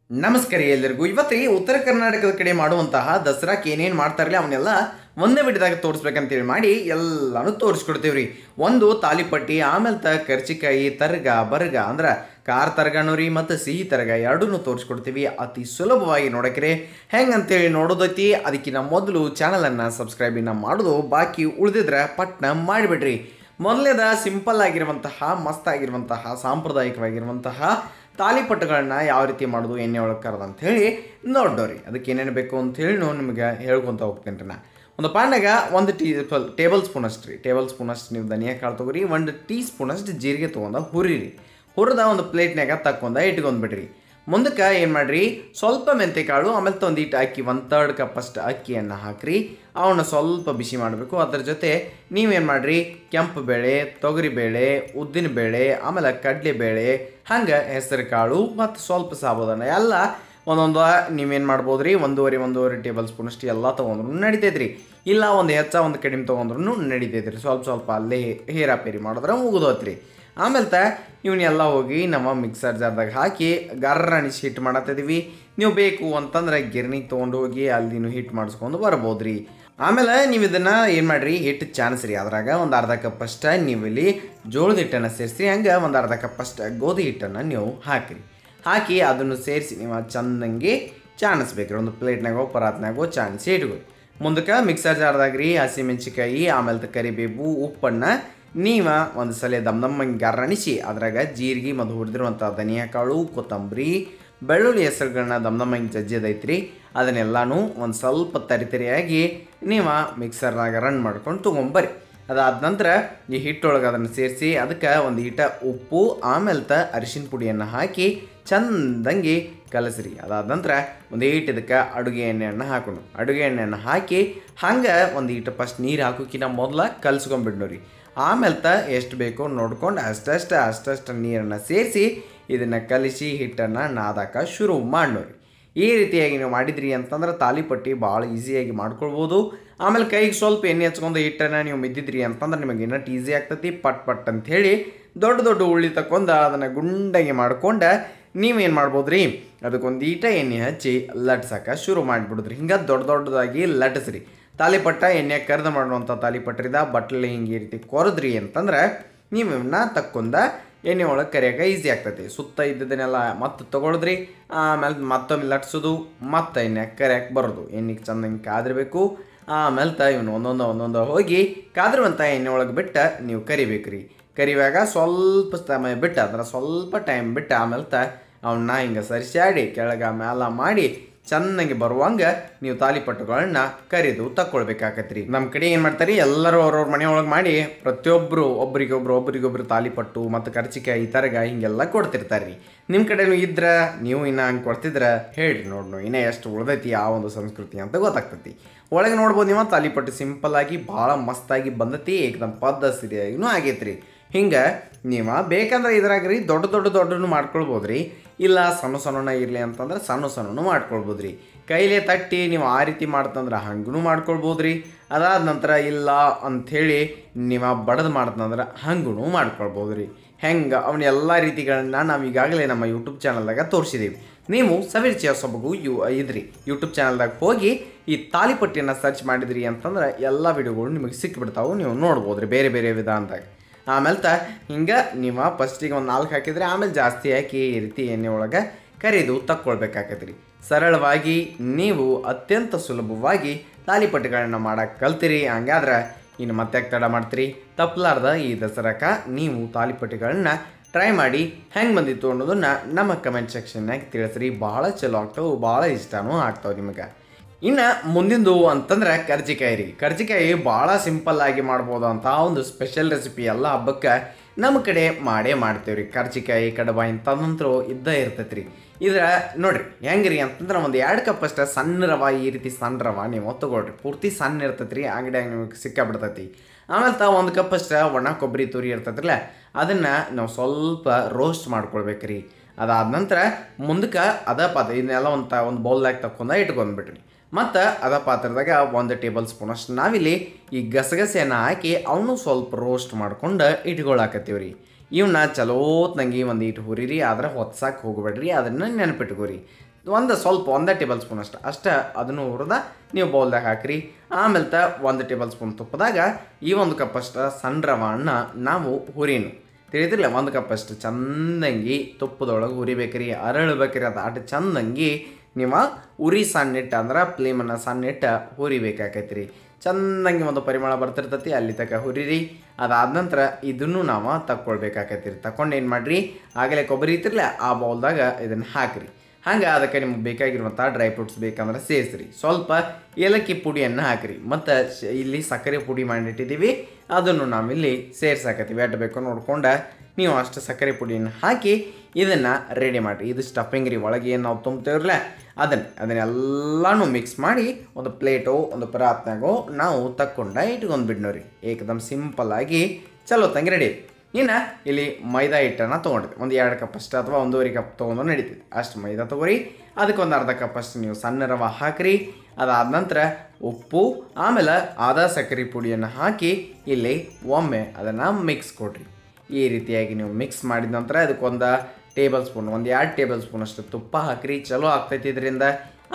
ನಮಸ್ಕಾರ ಎಲ್ಲರಿಗೂ. ಇವತ್ತಿ ಉತ್ತರ ಕರ್ನಾಟಕದ ಕಡೆ ಮಾಡುವಂತಹ ದಸರಾಕ್ಕೆ ಏನೇನು ಮಾಡ್ತಾರಲ್ಲ ಅವನ್ನೆಲ್ಲ ಒಂದೇ ವಿಡಿಯೋದಾಗ ತೋರಿಸ್ಬೇಕಂತೇಳಿ ಮಾಡಿ ಎಲ್ಲಾನು ತೋರಿಸ್ಕೊಡ್ತೀವ್ರಿ. ಒಂದು ತಾಲಿಪಟ್ಟಿ, ಆಮೇಲೆ ಕರ್ಚಿಕಾಯಿ, ತರ್ಗ ಬರ್ಗ ಅಂದ್ರೆ ಖಾರ ತರ್ಗನೂ ರೀ ಮತ್ತು ಸಿಹಿ ತರ್ಗ ಎರಡೂ ತೋರಿಸ್ಕೊಡ್ತೀವಿ. ಅತಿ ಸುಲಭವಾಗಿ ನೋಡಕ್ರೆ ಹೆಂಗಂತೇಳಿ ನೋಡೋದೈತಿ. ಅದಕ್ಕಿಂತ ಮೊದಲು ಚಾನಲನ್ನು ಸಬ್ಸ್ಕ್ರೈಬಿನ ಮಾಡೋದು ಬಾಕಿ ಉಳಿದಿದ್ರೆ ಪಟ್ನ ಮಾಡಿಬಿಡ್ರಿ. ಮೊದಲೇದ ಸಿಂಪಲ್ ಆಗಿರುವಂತಹ ಮಸ್ತ್ ಆಗಿರುವಂತಹ ಸಾಂಪ್ರದಾಯಿಕವಾಗಿರುವಂತಹ ತಾಲಿಪಟ್ಟುಗಳನ್ನ ಯಾವ ರೀತಿ ಮಾಡೋದು ಎಣ್ಣೆ ಒಳಗೆ ಕರೆದು ಅಂಥೇಳಿ ನೋಡೋರಿ. ಅದಕ್ಕೆ ಏನೇನು ಬೇಕು ಅಂಥೇಳಿ ನಿಮಗೆ ಹೇಳ್ಕೊತ ಹೋಗ್ತೇನೆ ರೀ. ಒಂದು ಪಾನ್ಯಾಗ ಒಂದು ಟೇಬಲ್ ಸ್ಪೂನಷ್ಟು ನೀವು ಧನಿಯಾ ಕಾಳು ತೊಗೊರಿ. 1 ಟೀ ಸ್ಪೂನಷ್ಟು ಜೀರಿಗೆ ತೊಗೊಂಡು ಹುರಿರಿ. ಹುರಿದ ಒಂದು ಪ್ಲೇಟ್ನಾಗ ತಕ್ಕೊಂಡ ಇಟ್ಕೊಂಡ್ಬಿಡ್ರಿ. ಮುಂದಕ್ಕೆ ಏನು ಮಾಡಿರಿ, ಸ್ವಲ್ಪ ಮೆಂತೆಕಾಳು, ಆಮೇಲೆ ಒಂದಿಟ್ಟು ಅಕ್ಕಿ, 1/3 ಕಪ್ಪಷ್ಟು ಅಕ್ಕಿಯನ್ನು ಹಾಕಿರಿ. ಅವನ್ನ ಸ್ವಲ್ಪ ಬಿಸಿ ಮಾಡಬೇಕು. ಅದ್ರ ಜೊತೆ ನೀವೇನು ಮಾಡಿರಿ, ಕೆಂಪು ಬೇಳೆ, ತೊಗರಿಬೇಳೆ, ಉದ್ದಿನ ಬೇಳೆ, ಆಮೇಲೆ ಕಡಲೆಬೇಳೆ, ಹಂಗೆ ಹೆಸರು ಕಾಳು ಮತ್ತು ಸ್ವಲ್ಪ ಸಾಬೂದಾನ ಎಲ್ಲ ಒಂದೊಂದು ನೀವೇನು ಮಾಡ್ಬೋದು ರೀ, ಒಂದೂವರೆ ಟೇಬಲ್ ಸ್ಪೂನಷ್ಟು ಎಲ್ಲ ತೊಗೊಂಡ್ರು ನಡಿತೈತ್ರಿ. ಇಲ್ಲ ಒಂದು ಒಂದು ಕಡಿಮೆ ತೊಗೊಂಡ್ರು ನಡಿತೈತ್ರಿ. ಸ್ವಲ್ಪ ಅಲ್ಲೇ ಹೇರಾಪೇರಿ ಮಾಡಿದ್ರೆ ಮುಗಿದೋತ್ರಿ. ಆಮೇಲೆ ಇವನ್ನೆಲ್ಲ ಹೋಗಿ ನಮ್ಮ ಮಿಕ್ಸರ್ ಜಾರ್ದಾಗ ಹಾಕಿ ಗರ್ರಣಿಸಿ ಹಿಟ್ಟು ಮಾಡತ್ತಿದ್ದೀವಿ. ನೀವು ಬೇಕು ಅಂತಂದ್ರೆ ಗಿರ್ನಿಗೆ ತೊಗೊಂಡು ಹೋಗಿ ಅಲ್ಲಿನೂ ಹಿಟ್ಟು ಮಾಡಿಸ್ಕೊಂಡು ಬರ್ಬೋದು ರೀ. ಆಮೇಲೆ ನೀವು ಇದನ್ನು ಏನು ಮಾಡಿರಿ, ಹಿಟ್ಟು ಚಾಣಿಸ್ರಿ. ಅದ್ರಾಗ ಒಂದು ಅರ್ಧ ಕಪ್ಪಷ್ಟು ನೀವು ಇಲ್ಲಿ ಜೋಳದ ಹಿಟ್ಟನ್ನು ಸೇರಿಸಿ, ಹಂಗೆ ಒಂದು ಅರ್ಧ ಕಪ್ಪಷ್ಟು ಗೋಧಿ ಹಿಟ್ಟನ್ನು ನೀವು ಹಾಕಿ ಅದನ್ನು ಸೇರಿಸಿ ನೀವು ಚೆಂದಂಗೆ ಚಾಣಿಸ್ಬೇಕ್ರಿ. ಒಂದು ಪ್ಲೇಟ್ನಾಗೋ ಪರಾತ್ನಾಗೋ ಚಾಣಿಸಿ ಇಟ್ಕೊಳ್ಳಿ. ಮುಂದಕ್ಕೆ ಮಿಕ್ಸರ್ ಜಾರ್ದಾಗ್ರಿ ಹಸಿಮೆಣ್ಸಿಕಾಯಿ, ಆಮೇಲೆ ಕರಿಬೇವು, ಉಪ್ಪನ್ನು ನೀವು ಒಂದು ಸಲ ದಮ್ದಮ್ಮಂಗೆ ಗರ್ರಣಿಸಿ ಅದ್ರಾಗ ಜೀರಿಗೆ ಮತ್ತು ಹುರಿದಿರುವಂಥ ಧನಿಯಾ ಕಾಳು, ಕೊತ್ತಂಬರಿ, ಬೆಳ್ಳುಳ್ಳಿ ಹೆಸರುಗಳನ್ನ ದಮ್ದಮ್ಮಂಗೆ ಜಜ್ಜಿದೈತ್ರಿ. ಅದನ್ನೆಲ್ಲನೂ ಒಂದು ಸ್ವಲ್ಪ ತರಿಯಾಗಿ ನೀವು ಮಿಕ್ಸರ್ನಾಗ ರನ್ ಮಾಡ್ಕೊಂಡು ತೊಗೊಂಬರ್ರಿ. ಅದಾದ ನಂತರ ಈ ಹಿಟ್ಟೊಳಗೆ ಅದನ್ನು ಸೇರಿಸಿ ಅದಕ್ಕೆ ಒಂದು ಈಟ ಉಪ್ಪು, ಆಮೇಲೆ ಅರಿಶಿನ ಪುಡಿಯನ್ನು ಹಾಕಿ ಚಂದಂಗೆ ಕಲಸ್ರಿ. ಅದಾದ ನಂತರ ಒಂದು ಇದಕ್ಕೆ ಅಡುಗೆ ಎಣ್ಣೆಯನ್ನು ಹಾಕಿ ಹಂಗೆ ಒಂದು ಫಸ್ಟ್ ನೀರು ಹಾಕೋಕ್ಕಿಂತ ಮೊದಲು ಕಲಸ್ಕೊಂಡ್ಬಿಡ್ನೋರಿ. ಆಮೇಲೆ ಎಷ್ಟು ಬೇಕೋ ನೋಡ್ಕೊಂಡು ಅಷ್ಟಷ್ಟು ನೀರನ್ನು ಸೇರಿಸಿ ಇದನ್ನು ಕಲಿಸಿ ಹಿಟ್ಟನ್ನು ನಾದಕ್ಕೆ ಶುರು ಮಾಡ್ನೋರಿ. ಈ ರೀತಿಯಾಗಿ ನೀವು ಮಾಡಿದ್ರಿ ಅಂತಂದ್ರೆ ತಾಲಿಪಟ್ಟಿ ಭಾಳ ಈಸಿಯಾಗಿ ಮಾಡ್ಕೊಳ್ಬೋದು. ಆಮೇಲೆ ಕೈಗೆ ಸ್ವಲ್ಪ ಎಣ್ಣೆ ಹಚ್ಕೊಂಡು ಹಿಟ್ಟನ್ನು ನೀವು ಮಿದ್ದಿದ್ರಿ ಅಂತಂದ್ರೆ ನಿಮಗೆ ಇನ್ನಷ್ಟು ಈಸಿ ಆಗ್ತೈತಿ. ಪಟ್ ಅಂಥೇಳಿ ದೊಡ್ಡ ಉಳ್ಳಿ ತಕ್ಕೊಂಡು ಅದನ್ನು ಗುಂಡಾಗಿ ಮಾಡ್ಕೊಂಡು ನೀವೇನು ಮಾಡ್ಬೋದು ರೀ, ಅದಕ್ಕೊಂದು ಎಣ್ಣೆ ಹಚ್ಚಿ ಲಟ್ಸಕ್ಕೆ ಶುರು ಮಾಡಿಬಿಡುದ್ರಿ. ಹಿಂಗೆ ದೊಡ್ಡದಾಗಿ ಲಟ್ಸ್ರಿ. ತಾಲಿಪಟ್ಟ ಎಣ್ಣೆ ಕರೆದು ಮಾಡುವಂಥ ತಾಲಿಪಟ್ರಿದ ಬಟ್ಲಿ ಹಿಂಗೆ ಈ ರೀತಿ ಕೊರದ್ರಿ ಅಂತಂದ್ರೆ ನೀವು ಇವನ್ನ ತಕ್ಕೊಂಡ ಎಣ್ಣೆ ಒಳಗೆ ಕರಿಯೋಕೆ ಈಸಿ ಆಗ್ತೈತಿ. ಸುತ್ತ ಇದ್ದದನ್ನೆಲ್ಲ ಮತ್ತೆ ತೊಗೊಳಿದ್ರಿ. ಆಮೇಲೆ ಮತ್ತೊಮ್ಮೆ ಲಟ್ಸೋದು, ಮತ್ತೆ ಎಣ್ಣೆ ಕರಿಯೋಕೆ ಬರೋದು. ಎಣ್ಣೆಗೆ ಚೆಂದಂಗೆ ಕಾದಿರಬೇಕು. ಆಮೇಲೆ ಇವನು ಒಂದೊಂದು ಹೋಗಿ ಕಾದಿರುವಂಥ ಎಣ್ಣೆ ಒಳಗೆ ಬಿಟ್ಟು ನೀವು ಕರಿಬೇಕ್ರಿ. ಕರಿವಾಗ ಸ್ವಲ್ಪ ಸಮಯ ಬಿಟ್ಟು ಅಂದ್ರೆ ಸ್ವಲ್ಪ ಟೈಮ್ ಬಿಟ್ಟು ಆಮೇಲೆ ಅವನ್ನ ಹಿಂಗೆ ಸರಿಸಾಡಿ ಕೆಳಗೆ ಮ್ಯಾಲ ಮಾಡಿ ಚೆನ್ನಾಗಿ ಬರುವಂಗೆ ನೀವು ತಾಲಿಪಟ್ಟುಗಳನ್ನ ಕರಿದು ತಕ್ಕೊಳ್ಬೇಕಾಕತ್ರಿ. ನಮ್ಮ ಕಡೆ ಏನು ಮಾಡ್ತಾರೆ, ಎಲ್ಲರೂ ಅವ್ರವ್ರ ಮನೆಯೊಳಗೆ ಮಾಡಿ ಪ್ರತಿಯೊಬ್ಬರು ಒಬ್ರಿಗೊಬ್ರು ತಾಲಿಪಟ್ಟು ಮತ್ತು ಕರ್ಚಿಕಾಯಿ ತರಗ ಹಿಂಗೆಲ್ಲ ಕೊಡ್ತಿರ್ತಾರೆ ರೀ. ನಿಮ್ಮ ಕಡೆನೂ ಇದ್ರೆ ನೀವು ಇನ್ನೂ ಹಂಗೆ ಕೊಡ್ತಿದ್ರೆ ಹೇಳ್ರಿ, ನೋಡ್ನು ಇನ್ನೂ ಎಷ್ಟು ಉಳ್ದೈತಿ ಆ ಒಂದು ಸಂಸ್ಕೃತಿ ಅಂತ ಗೊತ್ತಾಗ್ತೈತಿ. ಒಳಗೆ ನೋಡ್ಬೋದು ನೀವು ತಾಲಿಪಟ್ಟು ಸಿಂಪಲ್ಲಾಗಿ ಭಾಳ ಮಸ್ತಾಗಿ ಬಂದತಿ, ಏಕದಮ್ ಪದ್ಧತಿಯಾಗಿನೂ ಆಗೈತ್ರಿ. ಹಿಂಗೆ ನೀವು ಬೇಕಂದ್ರೆ ಇದ್ರಾಗ ರೀ ದೊಡ್ಡನು ಮಾಡ್ಕೊಳ್ಬೋದು ರೀ. ಇಲ್ಲ ಸಣ್ಣ ಇರಲಿ ಅಂತಂದ್ರೆ ಸಣ್ಣನು ಮಾಡ್ಕೊಳ್ಬೋದು ರೀ. ಕೈಲೇ ತಟ್ಟಿ ನೀವು ಆ ರೀತಿ ಮಾಡ್ತಂದ್ರೆ ಹಂಗೂ ಮಾಡ್ಕೊಳ್ಬೋದು ರೀ. ಅದಾದ ನಂತರ ಇಲ್ಲ ಅಂಥೇಳಿ ನೀವು ಬಡದು ಮಾಡ್ತಂದ್ರೆ ಹಂಗೂ ಮಾಡ್ಕೊಳ್ಬೋದು ರೀ. ಹೆಂಗೆ ಅವನ್ನೆಲ್ಲ ರೀತಿಗಳನ್ನ ನಾವು ಈಗಾಗಲೇ ನಮ್ಮ ಯೂಟ್ಯೂಬ್ ಚಾನಲ್ದಾಗ ತೋರಿಸಿದ್ದೀವಿ. ನೀವು ಸವಿರುಚಿಯ ಸೊಬಗು ಇದ್ರಿ ಯೂಟ್ಯೂಬ್ ಚಾನಲ್ದಾಗ ಹೋಗಿ ಈ ತಾಲಿಪಟ್ಟಿಯನ್ನು ಸರ್ಚ್ ಮಾಡಿದ್ರಿ ಅಂತಂದ್ರೆ ಎಲ್ಲ ವಿಡಿಯೋಗಳು ನಿಮಗೆ ಸಿಕ್ಕಿಬಿಡ್ತಾವೆ. ನೀವು ನೋಡ್ಬೋದು ರೀ ಬೇರೆ ವಿಧಾನದಾಗ. ಆಮೇಲೆ ಹಿಂಗೆ ನೀವು ಫಸ್ಟಿಗೆ ಒಂದು 4 ಹಾಕಿದರೆ ಆಮೇಲೆ ಜಾಸ್ತಿ ಹಾಕಿ ಈ ರೀತಿ ಎಣ್ಣೆ ಒಳಗೆ ಕರಿದು ತಕ್ಕೊಳ್ಬೇಕಾಕತ್ರಿ. ಸರಳವಾಗಿ ನೀವು ಅತ್ಯಂತ ಸುಲಭವಾಗಿ ತಾಲಿಪಟ್ಟುಗಳನ್ನ ಮಾಡೋಕೆ ಕಲ್ತಿರಿ. ಹಂಗಾದ್ರೆ ಇನ್ನು ಮತ್ತೆ ತಡ ಮಾಡ್ತೀರಿ, ತಪ್ಪಲಾರ್ದ ಈ ದಸರಾಕ್ಕೆ ನೀವು ತಾಲಿಪಟ್ಟುಗಳನ್ನ ಟ್ರೈ ಮಾಡಿ ಹೆಂಗೆ ಬಂದಿತ್ತು ಅನ್ನೋದನ್ನು ನಮ್ಮ ಕಮೆಂಟ್ ಸೆಕ್ಷನ್ನಾಗಿ ತಿಳಿಸ್ರಿ. ಭಾಳ ಚಲೋ ಆಗ್ತಾವೆ, ಭಾಳ ಇಷ್ಟನೂ ಆಗ್ತಾವೆ ನಿಮಗೆ. ಇನ್ನು ಮುಂದಿಂದು ಅಂತಂದ್ರೆ ಕರ್ಜಿಕಾಯಿ ಭಾಳ ಸಿಂಪಲ್ಲಾಗಿ ಮಾಡ್ಬೋದು ಅಂತ ಒಂದು ಸ್ಪೆಷಲ್ ರೆಸಿಪಿ ಎಲ್ಲ ಹಬ್ಬಕ್ಕೆ ನಮ್ಮ ಕಡೆ ಮಾಡ್ತೇವೆ ರೀ. ಕರ್ಜಿಕಾಯಿ ಕಡಬ ಇಂಥದಂತರೂ ಇದ್ದೇ ಇರ್ತೈತೆ ರೀ. ಇದ್ರ ನೋಡಿರಿ ಹೆಂಗೆ ರೀ ಅಂತಂದ್ರೆ ಒಂದು 2 ಕಪ್ಪಷ್ಟು ಸಣ್ಣ ರವೆ, ಈ ರೀತಿ ಸಣ್ಣ ರವೆ ನೀವು ತೊಗೊಳ್ರಿ. ಪೂರ್ತಿ ಸಣ್ಣ ಇರ್ತೈತೆ ರೀ, ಅಂಗಡಿಯಾಗ ನಿಮಗೆ ಸಿಕ್ಕಾಬಿಡ್ತೈತಿ. ಆಮೇಲೆ ಒಂದು ಕಪ್ಪಷ್ಟು ಒಣ ಕೊಬ್ಬರಿ ತುರಿ ಇರ್ತೈತ್ರಲ್ಲ, ಅದನ್ನು ನಾವು ಸ್ವಲ್ಪ ರೋಸ್ಟ್ ಮಾಡ್ಕೊಳ್ಬೇಕ್ರಿ. ಅದಾದ ನಂತರ ಮುಂದಕ್ಕೆ ಇದನ್ನೆಲ್ಲ ಒಂದು ಬೌಲ್ದಾಗ ತಕ್ಕೊಂಡು ಇಟ್ಕೊಂಡ್ಬಿಟ್ರಿ. ಮತ್ತು ಅದ ಪಾತ್ರದಾಗ 1 ಟೇಬಲ್ ಸ್ಪೂನಷ್ಟು ನಾವಿಲ್ಲಿ ಈ ಗಸಗಸೆಯನ್ನು ಹಾಕಿ ಅವನು ಸ್ವಲ್ಪ ರೋಸ್ಟ್ ಮಾಡ್ಕೊಂಡು ಇಟ್ಕೊಳಕತ್ತೀವಿ ರೀ. ಇವನ್ನ ಚಲೋತ್ನಂಗೆ ಒಂದು ಹುರಿರಿ, ಆದ್ರೆ ಹೊತ್ಸಕ್ಕೆ ಹೋಗಬೇಡ್ರಿ, ಅದನ್ನು ನೆನಪಿಟ್ಕೋರಿ. ಒಂದೇ ಟೇಬಲ್ ಸ್ಪೂನ್ ಅಷ್ಟೇ ಅದನ್ನು ಹುರಿದ ನೀವು ಬೌಲ್ದಾಗ ಹಾಕಿರಿ. ಆಮೇಲೆ 1 ಟೇಬಲ್ ಸ್ಪೂನ್ ತುಪ್ಪದಾಗ ಈ 1 ಕಪ್ ಅಷ್ಟು ಸಣ್ಣ ರವಾನ್ನ ನಾವು ಹುರಿನು ತಿಳಿದಿರಲಿಲ್ಲ. 1 ಕಪ್ ಅಷ್ಟು ಚಂದಂಗಿ ತುಪ್ಪದೊಳಗೆ ಹುರಿಬೇಕ್ರಿ, ಅರಳಬೇಕ್ರಿ. ಅದು ಅಷ್ಟು ಚಂದಂಗಿ ನೀವು ಉರಿ ಸಣ್ಣಿಟ್ಟು ಅಂದ್ರೆ ಫ್ಲೇಮನ್ನು ಸಣ್ಣಿಟ್ಟು ಹುರಿಬೇಕಾಕೈತಿ ರೀ. ಚಂದಂಗಿ ಒಂದು ಪರಿಮಳ ಬರ್ತಿರ್ತೈತಿ, ಅಲ್ಲಿ ತನಕ ಹುರಿರಿ. ಅದಾದ ನಂತರ ಇದನ್ನು ನಾವು ತಕ್ಕೊಳ್ಬೇಕಾಕೈತಿ ರೀ. ತಗೊಂಡು ಏನು ಮಾಡಿರಿ, ಆಗಲೇ ಕೊಬ್ಬರಿ ಇತ್ತಿರಲ್ಲ ಆ ಬೌಲ್ದಾಗ ಇದನ್ನು ಹಾಕಿರಿ. ಹಂಗೆ ಅದಕ್ಕೆ ನಿಮ್ಗೆ ಬೇಕಾಗಿರುವಂಥ ಡ್ರೈ ಫ್ರೂಟ್ಸ್ ಬೇಕಂದ್ರೆ ಸೇರಿಸ್ರಿ. ಸ್ವಲ್ಪ ಏಲಕ್ಕಿ ಪುಡಿಯನ್ನು ಹಾಕಿರಿ. ಮತ್ತು ಇಲ್ಲಿ ಸಕ್ಕರೆ ಪುಡಿ ಮಾಡಿಟ್ಟಿದ್ದೀವಿ, ಅದನ್ನು ನಾವಿಲ್ಲಿ ಸೇರ್ಸಾಕತ್ತೀವಿ. ಎಷ್ಟು ಬೇಕೋ ನೋಡ್ಕೊಂಡು ನೀವು ಅಷ್ಟು ಸಕ್ಕರೆ ಪುಡಿಯನ್ನು ಹಾಕಿ ಇದನ್ನು ರೆಡಿ ಮಾಡಿರಿ. ಇದು ಸ್ಟಫಿಂಗ್ ರೀ, ಒಳಗೆ ಏನು ನಾವು ತುಂಬ್ತೇವ್ರಲ್ಲ ಅದನ್ನೆಲ್ಲನೂ ಮಿಕ್ಸ್ ಮಾಡಿ ಒಂದು ಪ್ಲೇಟು ಒಂದು ಪರಾತ್ನಾಗೋ ನಾವು ತಕ್ಕೊಂಡು ಇಟ್ಕೊಂಡ್ಬಿಡ್ನೋರಿ. ಏಕದಮ್ ಸಿಂಪಲ್ಲಾಗಿ ಚಲೋ ತಂಗಿ ರೆಡಿ. ಇನ್ನು ಇಲ್ಲಿ ಮೈದಾ ಹಿಟ್ಟನ್ನು ತೊಗೊಂಡಿದ್ದೆ. ಒಂದು 2 ಕಪ್ ಅಷ್ಟು ಅಥವಾ 1.5 ಕಪ್ ತೊಗೊಂಡು ನಡೀತಿದೆ. ಅಷ್ಟು ಮೈದಾ ತೊಗೊರಿ. ಅದಕ್ಕೆ ಒಂದು ಅರ್ಧ ಕಪ್ ಅಷ್ಟು ನೀವು ಸಣ್ಣ ರವೆ ಹಾಕಿರಿ. ಅದಾದ ನಂತರ ಉಪ್ಪು ಆಮೇಲೆ ಆದಾ ಸಕ್ಕರೆ ಪುಡಿಯನ್ನು ಹಾಕಿ ಇಲ್ಲಿ ಒಮ್ಮೆ ಅದನ್ನು ಮಿಕ್ಸ್ ಕೊಡಿರಿ. ಈ ರೀತಿಯಾಗಿ ನೀವು ಮಿಕ್ಸ್ ಮಾಡಿದ ನಂತರ ಅದಕ್ಕೊಂದು ಟೇಬಲ್ ಸ್ಪೂನ್ 2 ಟೇಬಲ್ ಸ್ಪೂನ್ ಅಷ್ಟು ತುಪ್ಪ ಹಾಕಿರಿ. ಚಲೋ ಆಗ್ತೈತಿ ಇದರಿಂದ.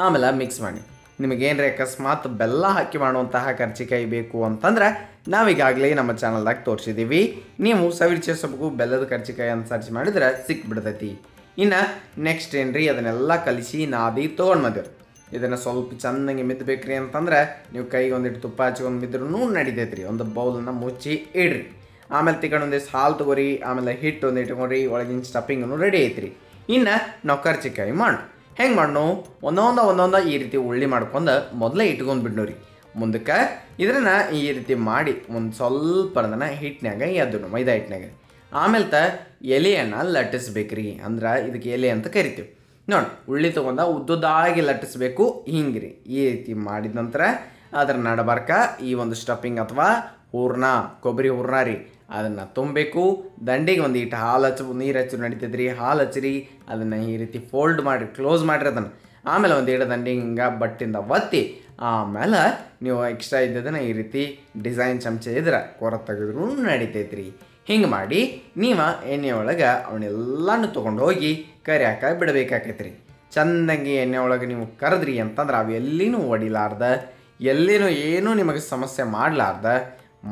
ಆಮೇಲೆ ಮಿಕ್ಸ್ ಮಾಡಿ. ನಿಮಗೇನ್ರಿ ಅಕಸ್ಮಾತ್ ಬೆಲ್ಲ ಹಾಕಿ ಮಾಡುವಂತಹ ಕರ್ಜಿಕಾಯಿ ಬೇಕು ಅಂತಂದ್ರೆ ನಾವೀಗಾಗಲೇ ನಮ್ಮ ಚಾನಲ್ದಾಗ ತೋರಿಸಿದ್ದೀವಿ. ನೀವು ಸವಿರುಚಿಸಬೇಕು ಬೆಲ್ಲದ ಕರ್ಜಿಕಾಯಿ ಅಂತ ಸರ್ಚ್ ಮಾಡಿದ್ರೆ ಸಿಕ್ಬಿಡ್ತೈತಿ. ಇನ್ನು ನೆಕ್ಸ್ಟ್ ಏನ್ರಿ, ಅದನ್ನೆಲ್ಲ ಕಲಿಸಿ ನಾದಿ ತೊಗೊಂಡು ಬಂದೇವ್ರಿ. ಇದನ್ನು ಸ್ವಲ್ಪ ಚೆನ್ನಾಗಿ ಮಿದ್ಬೇಕ್ರಿ ಅಂತಂದ್ರೆ ನೀವು ಕೈಗೆ ಒಂದಿಟ್ಟು ತುಪ್ಪ ಹಚ್ಕೊಂಡು ಮಿದ್ರೂ ನಡಿತೈತಿ ರೀ. ಒಂದು ಬೌಲನ್ನು ಮುಚ್ಚಿ ಇಡ್ರಿ. ಆಮೇಲೆ ತಿಕೊಂಡು ಒಂದಿಷ್ಟು ಹಾಲು ತೊಗೊರಿ. ಆಮೇಲೆ ಹಿಟ್ಟು ಒಂದು ಇಟ್ಕೊರಿ. ಒಳಗಿನ ಸ್ಟಫಿಂಗನ್ನು ರೆಡಿ ಐತ್ರಿ. ಇನ್ನು ನಾವು ಕರ್ಜಿಕಾಯಿ ಮಾಡೋಣ. ಹೆಂಗೆ ಮಾಡೋಣ, ಒಂದೊಂದು ಈ ರೀತಿ ಉಳ್ಳಿ ಮಾಡ್ಕೊಂಡು ಮೊದಲೇ ಇಟ್ಕೊಂಡು ಬಿಡ್ನೋರಿ. ಮುಂದಕ್ಕೆ ಇದನ್ನು ಈ ರೀತಿ ಮಾಡಿ ಒಂದು ಸ್ವಲ್ಪ ಅದನ್ನು ಹಿಟ್ಟಿನಾಗ ಎದ್ದನು ಮೈದಾ ಹಿಟ್ಟಿನಾಗ. ಆಮೇಲೆ ಎಲೆಯನ್ನು ಲಟ್ಟಿಸ್ಬೇಕ್ರಿ. ಅಂದ್ರೆ ಇದಕ್ಕೆ ಎಲೆ ಅಂತ ಕರಿತೀವಿ ನೋಡಿ. ಉಳ್ಳಿ ತೊಗೊಂಡ ಉದ್ದುದಾಗಿ ಲಟ್ಟಿಸ್ಬೇಕು. ಹಿಂಗೆ ರೀ. ಈ ರೀತಿ ಮಾಡಿದ ನಂತರ ಅದರ ನಡಬರ್ಕ ಈ ಒಂದು ಸ್ಟಫಿಂಗ್ ಅಥವಾ ಹೂರ್ಣ, ಕೊಬ್ಬರಿ ಹೂರ್ಣ ರೀ, ಅದನ್ನು ತುಂಬಬೇಕು. ದಂಡಿಗೆ ಒಂದು ಇಟ್ಟು ಹಾಲು ನೀರು ಹಚ್ಚಿ ನಡಿತೈತೆ ರೀ. ಹಾಲು ಹಚ್ಚಿರಿ. ಅದನ್ನು ಈ ರೀತಿ ಫೋಲ್ಡ್ ಮಾಡಿ ಕ್ಲೋಸ್ ಮಾಡಿರಿ ಅದನ್ನು. ಆಮೇಲೆ ಒಂದು ಇಡ ದಂಡಿಗೆ ಹಿಂಗೆ ಬಟ್ಟಿಂದ ಒತ್ತಿ ಆಮೇಲೆ ನೀವು ಎಕ್ಸ್ಟ್ರಾ ಇದ್ದದನ್ನು ಈ ರೀತಿ ಡಿಸೈನ್ ಚಮಚ ಇದ್ರೆ ಕೊರ ತೆಗೆದ್ರೂ ನಡಿತೈತೆ ರೀ. ಹಿಂಗೆ ಮಾಡಿ ನೀವು ಎಣ್ಣೆ ಒಳಗೆ ಅವನ್ನೆಲ್ಲನೂ ತೊಗೊಂಡು ಹೋಗಿ ಕರಿಯಾಕ ಬಿಡಬೇಕಾಕೈತೆ ರೀ. ಚೆಂದಂಗಿ ಎಣ್ಣೆ ಒಳಗೆ ನೀವು ಕರೆದ್ರಿ ಅಂತಂದ್ರೆ ಅವು ಎಲ್ಲಿನೂ ಒಡಿಲಾರ್ದ, ಎಲ್ಲಿನೂ ಏನೂ ನಿಮಗೆ ಸಮಸ್ಯೆ ಮಾಡಲಾರ್ದ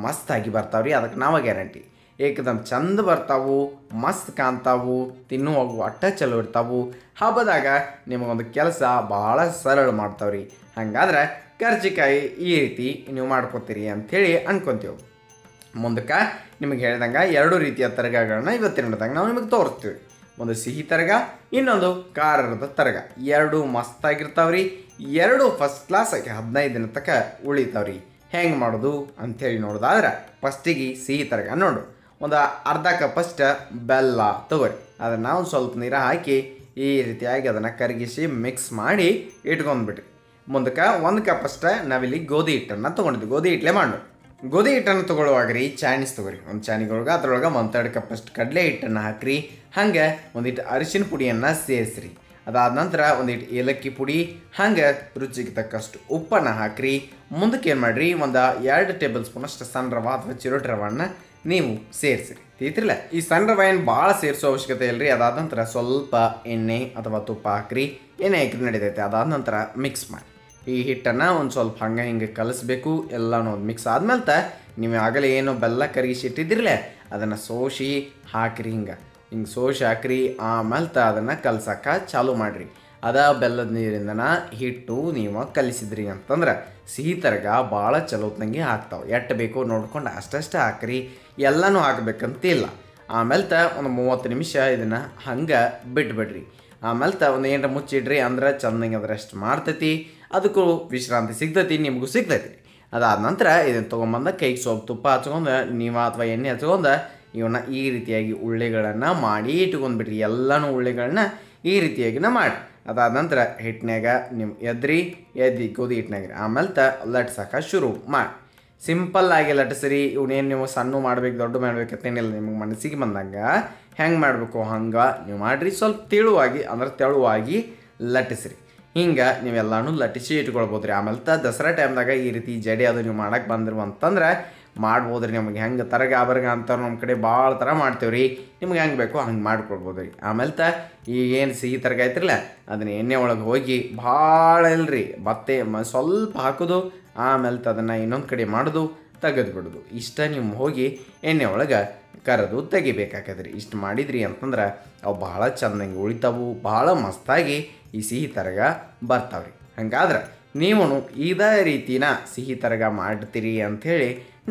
ಮಸ್ತಾಗಿ ಬರ್ತಾವೆ ರೀ. ಅದಕ್ಕೆ ನಾವು ಗ್ಯಾರಂಟಿ. ಏಕದಮ್ ಚಂದ ಬರ್ತಾವು, ಮಸ್ತ್ ಕಾಣ್ತಾವು, ತಿನ್ನುವಾಗ ಒಟ್ಟ ಚಲೋ ಇರ್ತಾವು. ಹಬ್ಬದಾಗ ನಿಮಗೊಂದು ಕೆಲಸ ಭಾಳ ಸರಳ ಮಾಡ್ತಾವ್ರಿ. ಹಾಗಾದ್ರೆ ಕರ್ಜಿಕಾಯಿ ಈ ರೀತಿ ನೀವು ಮಾಡ್ಕೊತೀರಿ ಅಂಥೇಳಿ ಅನ್ಕೊತೀವಿ. ಮುಂದಕ್ಕೆ ನಿಮಗೆ ಹೇಳ್ದಂಗೆ 2 ರೀತಿಯ ತರಗಗಳನ್ನ ಇವತ್ತಿನ ನೋಡಿದಾಗ ನಾವು ನಿಮಗೆ ತೋರಿಸ್ತೀವಿ. ಒಂದು ಸಿಹಿ ತರಗ, ಇನ್ನೊಂದು ಖಾರದ ತರಗ. 2 ಮಸ್ತಾಗಿರ್ತಾವ್ರಿ. 2 ಫಸ್ಟ್ ಕ್ಲಾಸಾಗಿ 15 ದಿನ ತನಕ ಉಳಿತಾವ್ರಿ. ಹೆಂಗೆ ಮಾಡೋದು ಅಂಥೇಳಿ ನೋಡೋದಾದ್ರೆ ಫಸ್ಟಿಗೆ ಸಿಹಿ ತರಗ ನೋಡು. ಒಂದು ಅರ್ಧ ಕಪ್ ಅಷ್ಟು ಬೆಲ್ಲ ತೊಗೊರಿ. ಅದನ್ನು ನಾವು ಸ್ವಲ್ಪ ನೀರು ಹಾಕಿ ಈ ರೀತಿಯಾಗಿ ಅದನ್ನು ಕರಗಿಸಿ ಮಿಕ್ಸ್ ಮಾಡಿ ಇಟ್ಕೊಂಡ್ಬಿಟ್ರಿ. ಮುಂದಕ್ಕೆ 1 ಕಪ್ ಅಷ್ಟು ನಾವಿಲ್ಲಿ ಗೋಧಿ ಹಿಟ್ಟನ್ನು ತೊಗೊಂಡಿದ್ವಿ. ಗೋಧಿ ಹಿಟ್ಟಲೆ ಮಾಡು. ಗೋಧಿ ಹಿಟ್ಟನ್ನು ತೊಗೊಳ್ಳುವಾಗ ರೀ ಚಾಯ್ನೀಸ್ ತೊಗೊರಿ. ಒಂದು ಚಾನಿಗೊಳಗೆ ಅದರೊಳಗೆ 1/3 ಕಪ್ ಅಷ್ಟು ಕಡಲೆ ಹಿಟ್ಟನ್ನು ಹಾಕಿರಿ. ಹಾಗೆ ಒಂದಿಟ್ಟು ಅರಿಶಿನ ಪುಡಿಯನ್ನು ಸೇರಿಸ್ರಿ. ಅದಾದ ನಂತರ ಒಂದಿಟ್ಟು ಏಲಕ್ಕಿ ಪುಡಿ, ಹಾಗೆ ರುಚಿಗೆ ತಕ್ಕಷ್ಟು ಉಪ್ಪನ್ನು ಹಾಕಿರಿ. ಮುಂದಕ್ಕೆ ಏನು ಮಾಡಿರಿ, ಒಂದು 2 ಟೇಬಲ್ ಸ್ಪೂನ್ ಅಷ್ಟು ಸಣ್ಣ ರವೆ ಅಥವಾ ಚಿರೋಟಿ ರವೆಯನ್ನು ನೀವು ಸೇರಿಸಿರಿ. ತಿಳಿತಿರಲ್ಲ, ಈ ಸಣ್ಣ ರವೆ ಏನು ಭಾಳ ಸೇರಿಸೋ ಅವಶ್ಯಕತೆ ಇಲ್ಲರಿ. ಅದಾದ ನಂತರ ಸ್ವಲ್ಪ ಎಣ್ಣೆ ಅಥವಾ ತುಪ್ಪ ಹಾಕಿರಿ. ಎಣ್ಣೆ ಹಾಕಿರಿ ನಡೀತೈತೆ. ಅದಾದ ನಂತರ ಮಿಕ್ಸ್ ಮಾಡಿ ಈ ಹಿಟ್ಟನ್ನು ಒಂದು ಸ್ವಲ್ಪ ಹಂಗೆ ಹಿಂಗೆ ಕಲಿಸ್ಬೇಕು. ಎಲ್ಲನೂ ಒಂದು ಮಿಕ್ಸ್ ಆದ್ಮೇಲೆ ನೀವು ಆಗಲೇ ಏನು ಬೆಲ್ಲ ಕರಗಿಸಿ ಇಟ್ಟಿದ್ದಿರಲೇ ಅದನ್ನು ಸೋಸಿ ಹಾಕಿರಿ. ಹಿಂಗೆ ಸೋಸಿ ಹಾಕಿರಿ. ಆಮೇಲೆ ಅದನ್ನು ಕಲ್ಸಕ್ಕೆ ಚಾಲೂ ಮಾಡಿರಿ. ಅದ ಬೆಲ್ಲದ ನೀರಿಂದನ ಹಿಟ್ಟು ನೀವು ಕಲಿಸಿದ್ರಿ ಅಂತಂದ್ರೆ ಸಿಹಿ ತರಗ ಭಾಳ ಚಲೋತ್ನಂಗೆ ಹಾಕ್ತಾವೆ. ಎಟ್ಟು ಬೇಕೋ ನೋಡ್ಕೊಂಡು ಅಷ್ಟಷ್ಟು ಹಾಕಿರಿ. ಎಲ್ಲನೂ ಹಾಕ್ಬೇಕಂತಿಲ್ಲ. ಆಮೇಲೆ ಒಂದು 30 ನಿಮಿಷ ಇದನ್ನು ಹಂಗೆ ಬಿಟ್ಬಿಡ್ರಿ. ಆಮೇಲೆ ಒಂದು ಏನರ ಮುಚ್ಚಿಡ್ರಿ ಅಂದ್ರೆ ಚೆಂದಂಗೆ ಅದರಷ್ಟು ಮಾಡ್ತೈತಿ. ಅದಕ್ಕೂ ವಿಶ್ರಾಂತಿ ಸಿಗ್ತೈತಿ, ನಿಮಗೂ ಸಿಗ್ತೈತಿ. ಅದಾದ ನಂತರ ಇದನ್ನು ತೊಗೊಂಬಂದ ಕೈಗೆ ಸ್ವಲ್ಪ ತುಪ್ಪ ಹಚ್ಕೊಂಡು ನೀವು ಅಥವಾ ಎಣ್ಣೆ ಹಚ್ಕೊಂಡು ಇವನ್ನ ಈ ರೀತಿಯಾಗಿ ಉಳ್ಳಿಗಳನ್ನು ಮಾಡಿ ಇಟ್ಕೊಂಡ್ಬಿಡ್ರಿ. ಎಲ್ಲನೂ ಉಳ್ಳಿಗಳನ್ನ ಈ ರೀತಿಯಾಗಿನ ಮಾಡಿ. ಅದಾದ ನಂತರ ಹಿಟ್ಟಿನಾಗ ನೀವು ಎದ್ದಿ ಗೋಧಿ ಹಿಟ್ಟಿನಾಗ ಆಮೇಲೆ ಲಟ್ಸಕ್ಕೆ ಶುರು ಮಾಡಿ. ಸಿಂಪಲ್ಲಾಗಿ ಲಟ್ಸ್ರಿ. ಇವನೇನು ನೀವು ಸಣ್ಣ ಮಾಡ್ಬೇಕು ದೊಡ್ಡ ಮಾಡ್ಬೇಕಂತೇನಿಲ್ಲ. ನಿಮಗೆ ಮನಸ್ಸಿಗೆ ಬಂದಂಗೆ ಹೆಂಗೆ ಮಾಡಬೇಕು ಹಂಗೆ ನೀವು ಮಾಡಿರಿ. ಸ್ವಲ್ಪ ತೆಳುವಾಗಿ ಲಟ್ಟಿಸ್ರಿ. ಹಿಂಗೆ ನೀವೆಲ್ಲನೂ ಲಟ್ಟಿಸಿ ಇಟ್ಕೊಳ್ಬೋದು ರೀ. ಆಮೇಲೆ ದಸರಾ ಟೈಮ್ದಾಗ ಈ ರೀತಿ ಜಡಿ ಅದು ನೀವು ಮಾಡಕ್ಕೆ ಬಂದಿರು ಅಂತಂದ್ರೆ ಮಾಡ್ಬೋದು ರೀ. ನಮಗೆ ಹೆಂಗೆ ತರಗ ಬರಗ ಅಂತ ನಮ್ಮ ಕಡೆ ಭಾಳ ಥರ ಮಾಡ್ತೇವೆ ರೀ. ನಿಮ್ಗೆ ಹೆಂಗೆ ಬೇಕೋ ಹಂಗೆ ಮಾಡ್ಕೊಳ್ಬೋದು ರೀ. ಆಮೇಲೆ ಈಗೇನು ಸಿಹಿ ತರಗ ಐತ್ರಲ್ಲ ಅದನ್ನ ಎಣ್ಣೆ ಒಳಗೆ ಹೋಗಿ ಭಾಳ ಇಲ್ರಿ ಮತ್ತೆ ಸ್ವಲ್ಪ ಹಾಕೋದು, ಆಮೇಲೆ ಅದನ್ನು ಇನ್ನೊಂದು ಕಡೆ ಮಾಡೋದು, ತೆಗೆದು ಬಿಡೋದು. ಇಷ್ಟ ನೀವು ಹೋಗಿ ಎಣ್ಣೆ ಒಳಗೆ ಕರೆದು ತೆಗಿಬೇಕಾಗ್ತದೆ ರೀ. ಇಷ್ಟು ಮಾಡಿದ್ರಿ ಅಂತಂದ್ರೆ ಅವು ಭಾಳ ಚೆಂದಂಗೆ ಉಳಿತಾವು, ಭಾಳ ಮಸ್ತಾಗಿ ಈ ಸಿಹಿ ತರಗ ಬರ್ತಾವ್ರಿ. ಹಂಗಾದ್ರೆ ನೀವು ಇದೇ ರೀತಿನ ಸಿಹಿ ತರಗ ಮಾಡ್ತೀರಿ ಅಂಥೇಳಿ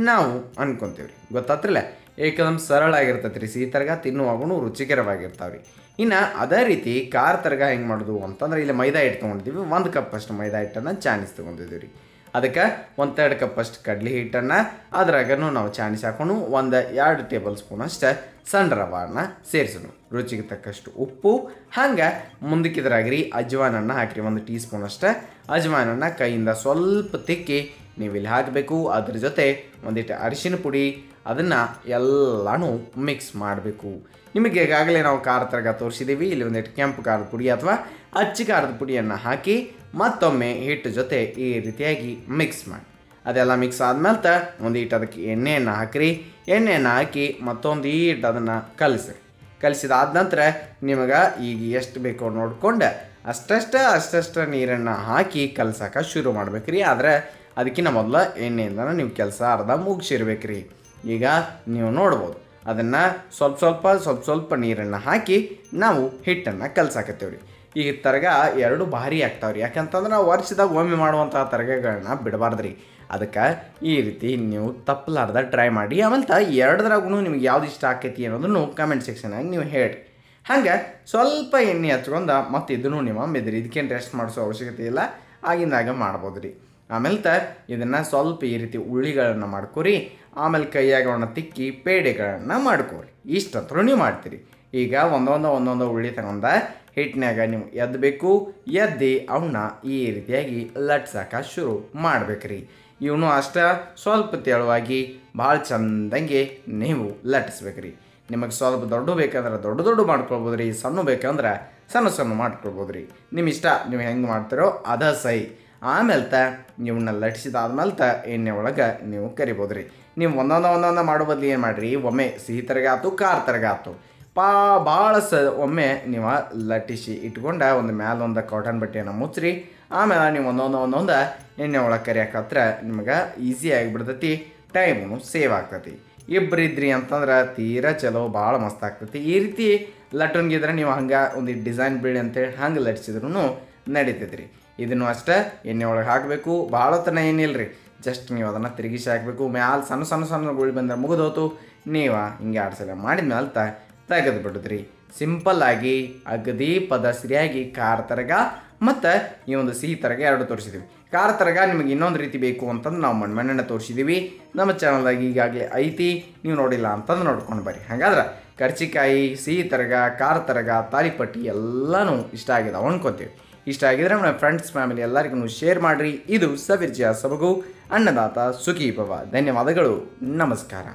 ನಾವು ಅನ್ಕೊತೀವಿ ರೀ. ಗೊತ್ತಾತ್ರಲ್ಲ, ಏಕದಮ್ ಸರಳ ಆಗಿರ್ತೈತೆ ರೀ. ಸಿಹಿ ತರಗ ತಿನ್ನುವಾಗೂ ರುಚಿಕರವಾಗಿರ್ತಾವೆ ರೀ. ಇನ್ನು ಅದೇ ರೀತಿ ಖಾರ ತರಗ ಹೆಂಗೆ ಮಾಡೋದು ಅಂತಂದ್ರೆ ಇಲ್ಲಿ ಮೈದಾ ಹಿಟ್ಟು ತೊಗೊಂಡಿದ್ದೀವಿ. 1 ಕಪ್ ಅಷ್ಟು ಮೈದಾ ಹಿಟ್ಟನ್ನು ಚಾಣಿಸಿ ತೊಗೊಂಡಿದ್ದೀವಿ ರೀ. ಅದಕ್ಕೆ 1/3 ಕಪ್ ಅಷ್ಟು ಕಡಲೆ ಹಿಟ್ಟನ್ನು ಅದ್ರಾಗೂ ನಾವು ಚಾಣಿಸಿ ಹಾಕೊಂಡು 1-2 ಟೇಬಲ್ ಸ್ಪೂನ್ ಅಷ್ಟು ಸಣ್ಣ ರವಾನ ಸೇರಿಸೋಣ. ರುಚಿಗೆ ತಕ್ಕಷ್ಟು ಉಪ್ಪು, ಹಂಗೆ ಮುಂದಕ್ಕಿದ್ರಾಗ್ರಿ ಅಜ್ವಾನನ್ನು ಹಾಕಿರಿ. 1 ಟೀ ಸ್ಪೂನ್ ಅಷ್ಟು ಅಜ್ವಾನನ್ನು ಕೈಯಿಂದ ಸ್ವಲ್ಪ ತಿಕ್ಕಿ ನೀವು ಇಲ್ಲಿ ಹಾಕಬೇಕು. ಅದ್ರ ಜೊತೆ ಒಂದಿಟ್ಟು ಅರಿಶಿನ ಪುಡಿ, ಅದನ್ನು ಎಲ್ಲನೂ ಮಿಕ್ಸ್ ಮಾಡಬೇಕು. ನಿಮಗೆ ಈಗಾಗಲೇ ನಾವು ಖಾರ ತರಗ ತೋರಿಸಿದ್ದೀವಿ. ಇಲ್ಲಿ ಒಂದಿಟ್ಟು ಕೆಂಪು ಖಾರದ ಪುಡಿ ಅಥವಾ ಅಚ್ಚಿ ಖಾರದ ಪುಡಿಯನ್ನು ಹಾಕಿ ಮತ್ತೊಮ್ಮೆ ಹಿಟ್ಟು ಜೊತೆ ಈ ರೀತಿಯಾಗಿ ಮಿಕ್ಸ್ ಮಾಡಿ. ಅದೆಲ್ಲ ಮಿಕ್ಸ್ ಆದ್ಮೇಲೆ ಒಂದೀಟು ಅದಕ್ಕೆ ಎಣ್ಣೆಯನ್ನು ಹಾಕಿರಿ. ಎಣ್ಣೆಯನ್ನು ಹಾಕಿ ಮತ್ತೊಂದು ಈಟು ಅದನ್ನು ಕಲಿಸಿದಾದ ನಂತರ ನಿಮಗೆ ಈಗ ಎಷ್ಟು ಬೇಕೋ ನೋಡ್ಕೊಂಡು ಅಷ್ಟಷ್ಟು ನೀರನ್ನು ಹಾಕಿ ಕಲ್ಸಕ್ಕೆ ಶುರು ಮಾಡ್ಬೇಕ್ರಿ. ಆದರೆ ಅದಕ್ಕಿಂತ ಮೊದಲು ಎಣ್ಣೆಯಿಂದ ನೀವು ಕೆಲಸ ಅರ್ಧ ಮುಗಿಸಿರ್ಬೇಕ್ರಿ. ಈಗ ನೀವು ನೋಡ್ಬೋದು ಅದನ್ನು ಸ್ವಲ್ಪ ನೀರನ್ನು ಹಾಕಿ ನಾವು ಹಿಟ್ಟನ್ನು ಕಲ್ಸಾಕತ್ತೇವೆ ರೀ. ಈ ತರಗ 2 ಭಾರಿ ಆಗ್ತಾವ್ರಿ. ಯಾಕಂತಂದ್ರೆ ನಾವು ವರ್ಷದಾಗ ಒಮ್ಮೆ ಮಾಡುವಂಥ ತರಗಗಳನ್ನ ಬಿಡಬಾರ್ದು ರೀ. ಅದಕ್ಕೆ ಈ ರೀತಿ ನೀವು ತಪ್ಪಲಾರ್ದ ಟ್ರೈ ಮಾಡಿ. ಆಮೇಲೆ 2ದ್ರಾಗೂ ನಿಮ್ಗೆ ಯಾವ್ದು ಇಷ್ಟ ಆಕೈತಿ ಅನ್ನೋದನ್ನು ಕಮೆಂಟ್ ಸೆಕ್ಷನಾಗಿ ನೀವು ಹೇಳಿ. ಹಂಗೆ ಸ್ವಲ್ಪ ಎಣ್ಣೆ ಹಚ್ಕೊಂಡು ಮತ್ತು ಇದನ್ನು ನೀವು ಮೆದ್ರಿ. ಇದಕ್ಕೇನು ರೆಸ್ಟ್ ಮಾಡಿಸೋ ಅವಶ್ಯಕತೆ ಇಲ್ಲ, ಆಗಿಂದಾಗ ಮಾಡ್ಬೋದು ರೀ. ಆಮೇಲೆ ಇದನ್ನು ಸ್ವಲ್ಪ ಈ ರೀತಿ ಉಳ್ಳಿಗಳನ್ನು ಮಾಡ್ಕೊರಿ. ಆಮೇಲೆ ಕೈಯಾಗ ತಿಕ್ಕಿ ಪೇಡೆಗಳನ್ನು ಮಾಡ್ಕೊರಿ. ಇಷ್ಟಂತರೂ ನೀವು ಮಾಡ್ತೀರಿ. ಈಗ ಒಂದೊಂದು ಉಳ್ಳಿ ತಗೊಂಡ ಹಿಟ್ಟಿನಾಗ ನೀವು ಎದ್ದು ಅವನ್ನ ಈ ರೀತಿಯಾಗಿ ಲಟ್ಸಕ್ಕೆ ಶುರು ಮಾಡ್ಬೇಕ್ರಿ. ಇವನು ಅಷ್ಟೇ ಸ್ವಲ್ಪ ತೆಳುವಾಗಿ ಭಾಳ ಚೆಂದಂಗೆ ನೀವು ಲಟ್ಟಿಸ್ಬೇಕ್ರಿ. ನಿಮಗೆ ಸ್ವಲ್ಪ ದೊಡ್ಡ ಬೇಕಂದ್ರೆ ದೊಡ್ಡ ಮಾಡ್ಕೊಳ್ಬೋದು ರೀ. ಸಣ್ಣ ಬೇಕಂದ್ರೆ ಸಣ್ಣ ಮಾಡ್ಕೊಳ್ಬೋದು ರೀ. ನಿಮ್ಮ ಇಷ್ಟ, ನೀವು ಹೆಂಗೆ ಮಾಡ್ತೀರೋ ಅದ ಸೈ. ಆಮೇಲೆ ಇವನ್ನ ಲಟ್ಟಿಸಿದಾದ್ಮೇಲೆ ಎಣ್ಣೆ ಒಳಗೆ ನೀವು ಕರಿಬೋದು ರೀ. ನೀವು ಒಂದೊಂದು ಮಾಡೋ ಬದಲು ಏನು ಮಾಡಿರಿ, ಒಮ್ಮೆ ಸಿಹಿ ತರಗ ಆಯ್ತು, ಖಾರ ತರಗ ಆಯ್ತು, ಭಾಳ ಒಮ್ಮೆ ನೀವು ಲಟ್ಟಿಸಿ ಇಟ್ಕೊಂಡು ಒಂದು ಮ್ಯಾಲೊಂದು ಕಾಟನ್ ಬಟ್ಟೆಯನ್ನು ಮುಚ್ಚ್ರಿ. ಆಮೇಲೆ ನೀವು ಒಂದೊಂದು ಎಣ್ಣೆ ಒಳಗೆ ಕರಿಯಾಕತ್ರ ನಿಮಗೆ ಈಸಿ ಆಗಿಬಿಡ್ತೈತಿ, ಟೈಮು ಸೇವ್ ಆಗ್ತೈತಿ. ಇಬ್ಬರಿದ್ರಿ ಅಂತಂದ್ರೆ ತೀರಾ ಚಲೋ, ಭಾಳ ಮಸ್ತ್ ಆಗ್ತೈತಿ. ಈ ರೀತಿ ಲಟ್ಟನ್ಗಿದ್ರೆ ನೀವು ಹಂಗೆ ಒಂದು ಡಿಸೈನ್ ಬೀಳಿ ಅಂತೇಳಿ ಹಂಗೆ ಲಟ್ಟಿಸಿದ್ರೂ ನಡೀತೈತಿ ರೀ. ಇದನ್ನು ಅಷ್ಟೇ ಎಣ್ಣೆ ಒಳಗೆ ಹಾಕಬೇಕು. ಭಾಳ ತನ ಏನಿಲ್ಲ ರೀ, ಜಸ್ಟ್ ನೀವು ಅದನ್ನು ತಿರುಗಿಸಿ ಹಾಕಬೇಕು. ಮ್ಯಾಲೆ ಸಣ್ಣ ಗುಳಿ ಬಂದರೆ ಮುಗಿದೋತು. ನೀವು ಹಿಂಗೆ 2 ಸಲ ಮಾಡಿದ್ಮೇಲೆ ತೆಗೆದು ಬಿಡೋದ್ರಿ. ಸಿಂಪಲ್ಲಾಗಿ ಅಗದಿ ಪದಸರಿಯಾಗಿ ಖಾರ ತರಗ ಮತ್ತು ಈ ಒಂದು ಸಿಹಿ ತರಗ 2 ತೋರಿಸಿದ್ದೀವಿ. ಖಾರ ತರಗ ನಿಮಗೆ ಇನ್ನೊಂದು ರೀತಿ ಬೇಕು ಅಂತಂದು ನಾವು ಮಣ್ಣೆಣ್ಣೆ ತೋರಿಸಿದ್ದೀವಿ. ನಮ್ಮ ಚಾನಲ್ದಾಗ ಈಗಾಗಲೇ ಐತಿ, ನೀವು ನೋಡಿಲ್ಲ ಅಂತಂದು ನೋಡ್ಕೊಂಡು ಬರ್ರಿ. ಹಾಗಾದ್ರೆ ಕರ್ಚಿಕಾಯಿ, ಸಿಹಿ ತರಗ, ಖಾರ ತರಗ, ತಾಲಿಪಟ್ಟಿ ಎಲ್ಲನೂ ಇಷ್ಟ ಆಗಿದೆ ಅನ್ಕೊತೀವಿ. ಇಷ್ಟ ಆಗಿದ್ರೆ ನಮ್ಮ ಫ್ರೆಂಡ್ಸ್ ಫ್ಯಾಮಿಲಿ ಎಲ್ಲರಿಗೂ ಶೇರ್ ಮಾಡಿರಿ. ಇದು ಸವಿರ್ಜಿಯ ಸೊಬಗು, ಅನ್ನದಾತ ಸುಖೀ ಭವ. ಧನ್ಯವಾದಗಳು, ನಮಸ್ಕಾರ.